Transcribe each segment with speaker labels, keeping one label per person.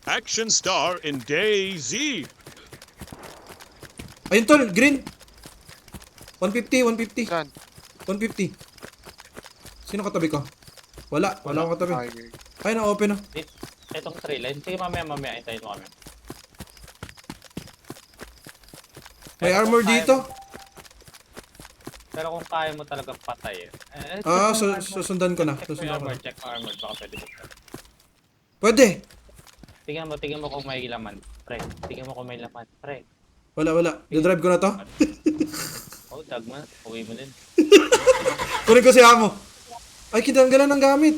Speaker 1: Action star in DayZ.
Speaker 2: Ayun tol, green. 150, 150.
Speaker 3: Saan?
Speaker 2: 150. Sino katabi ko? Wala akong katabi.
Speaker 3: Okay.
Speaker 2: Ay, na-open na.
Speaker 4: Itong trail line. Sige, mamaya, hintayin mo kami.
Speaker 2: May armor dito.
Speaker 4: Pero kung kaya mo talaga patay
Speaker 2: Susundan ko na.
Speaker 4: Check mo
Speaker 2: Susundan ko
Speaker 4: yung armor,
Speaker 2: na.
Speaker 4: check mo armor. Baka pwede buksan.
Speaker 2: Pwede.
Speaker 4: Tingnan mo kung may laman. Pre, tingnan mo kung may laman. Pre.
Speaker 2: Wala. Didrive ko na to.
Speaker 4: Oh, dagman. Uwi mo din.
Speaker 2: Kunin ko si Amo. Ay, kitanggalan ng gamit.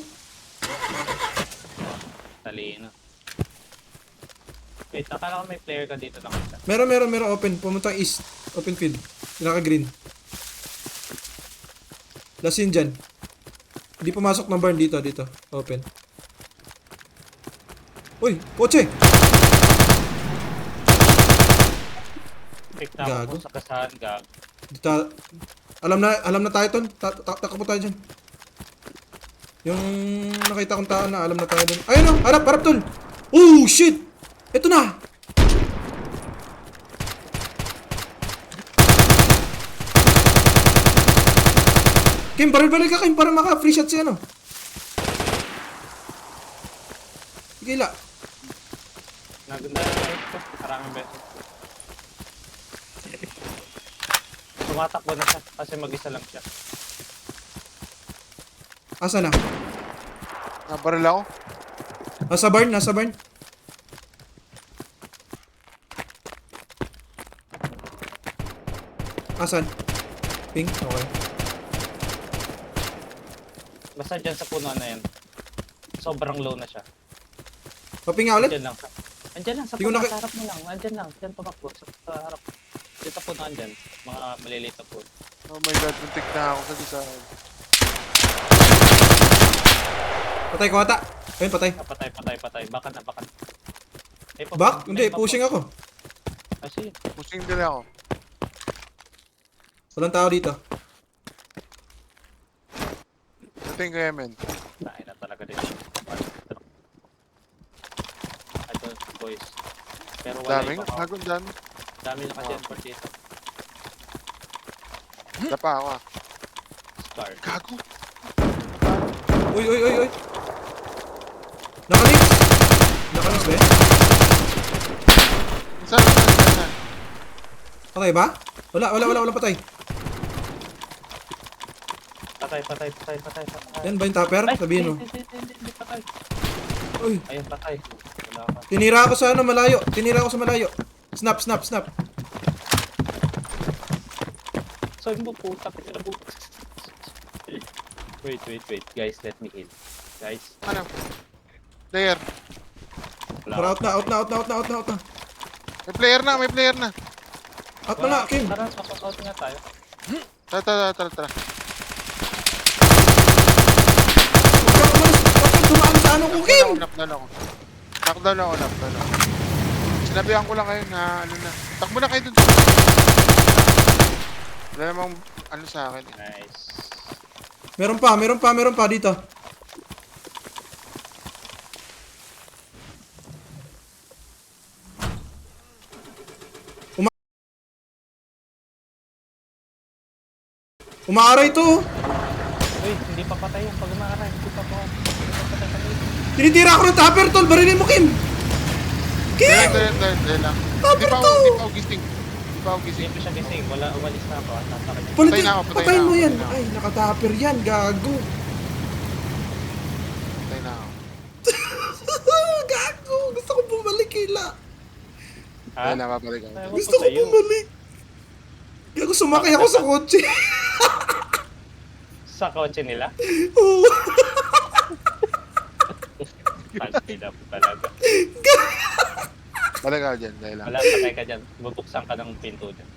Speaker 4: Talino. Wait, nakala ko may player ka dito nakita.
Speaker 2: Meron open. Pumunta east. Open field. Pinaka-green. Lasin dyan. Hindi pumasok ng barn dito. Open. Uy, kotse!
Speaker 4: Pick na
Speaker 2: Gago.
Speaker 4: ako sa kasahan, gag.
Speaker 2: Dito, alam na tayo ton. Takbo tayo dyan. Yung nakita kong tao na alam na tayo dun. Ayun o, harap tol. Oh shit! Ito na! Kim, baril ka Kim para maka-free shot siya ano. Sige la.
Speaker 4: Naganda na ito. Maraming beses. Tumatakbo na siya kasi mag-isa lang siya.
Speaker 2: Asa na?
Speaker 3: Nabaril ako.
Speaker 2: Nasa barn. Asan? Ping? Okay.
Speaker 4: Basta dyan sa puno na yan. Sobrang low na siya.
Speaker 2: Paping nga ulit?
Speaker 4: Andyan lang sa
Speaker 2: Di ko
Speaker 4: puno.
Speaker 2: naki-
Speaker 4: Sa harap mo lang. Andyan lang. Dyan tumakbo. Sa harap. Dyan sa puno andyan. Mga maliliit na puno.
Speaker 3: Oh my god, muntik na ako sa design.
Speaker 2: Patay ko ata. Ayun, patay.
Speaker 4: Patay. Baka na. Ay,
Speaker 2: Back? Hindi, pushing ako.
Speaker 4: Ah, sige.
Speaker 3: Pusing din ako.
Speaker 2: Walang tao dito.
Speaker 3: Dating ko Yemen.
Speaker 4: Nain na talaga dito. Ito, boys. Pero wala
Speaker 3: Daming,
Speaker 4: iba pa.
Speaker 3: bagong dami.
Speaker 4: Dami na kasi effort dito.
Speaker 3: Dapa ako ah.
Speaker 4: Scar.
Speaker 3: Gago.
Speaker 2: Uy. Nakalis ba eh?
Speaker 3: Saan?
Speaker 2: Patay ba? Wala patay.
Speaker 4: Patay.
Speaker 2: Yan ba yung topper? Sabihin mo.
Speaker 4: Hindi, patay.
Speaker 2: Uy,
Speaker 4: Ayun, patay. Wala ka.
Speaker 2: tinira ako sa malayo. Snap.
Speaker 4: Sabi mo, puta. Wait. Guys, let me heal. Guys,
Speaker 3: Ano? Player.
Speaker 2: Tara, out na.
Speaker 3: May player na.
Speaker 2: Out na nga, Kim.
Speaker 4: Tara, papasok nga tayo.
Speaker 3: Tara.
Speaker 2: Huwag kang dumaan sa ano ko, Kim.
Speaker 3: Knockdown ako. Sinabihan ko lang kayo na ano na. Takbo na kayo dun. Wala namang ano sa akin.
Speaker 4: Nice.
Speaker 2: Meron pa dito. Umaaray to.
Speaker 4: Wait, hindi pa patay yung pag umaaray. Hindi pa patay.
Speaker 2: Tinitira ako ng topper, tol. Barilin mo, Kim. Kim!
Speaker 3: Dahil lang.
Speaker 2: Tapos to.
Speaker 3: Di pa ako gising.
Speaker 4: Hindi pa siya gising. Umalis na ako. Tatapos.
Speaker 2: Patay
Speaker 3: na ako.
Speaker 2: Patayin mo yan. Ay, nakatopper yan. Gago.
Speaker 3: Patay na ako.
Speaker 2: Gago. Gusto ko bumalik, Hila.
Speaker 4: Ha?
Speaker 3: Dahil na, babalik ako.
Speaker 4: Ewan
Speaker 2: Gusto ko
Speaker 4: sa'yo.
Speaker 2: bumalik. Gago, sumakay ako sa kotse.
Speaker 4: Sa kotse nila?
Speaker 2: Oo.
Speaker 4: Palpid up talaga.
Speaker 3: Balik ako dyan. Dahil lang.
Speaker 4: Wala, patay ka dyan. Bubuksan ka ng pinto dyan.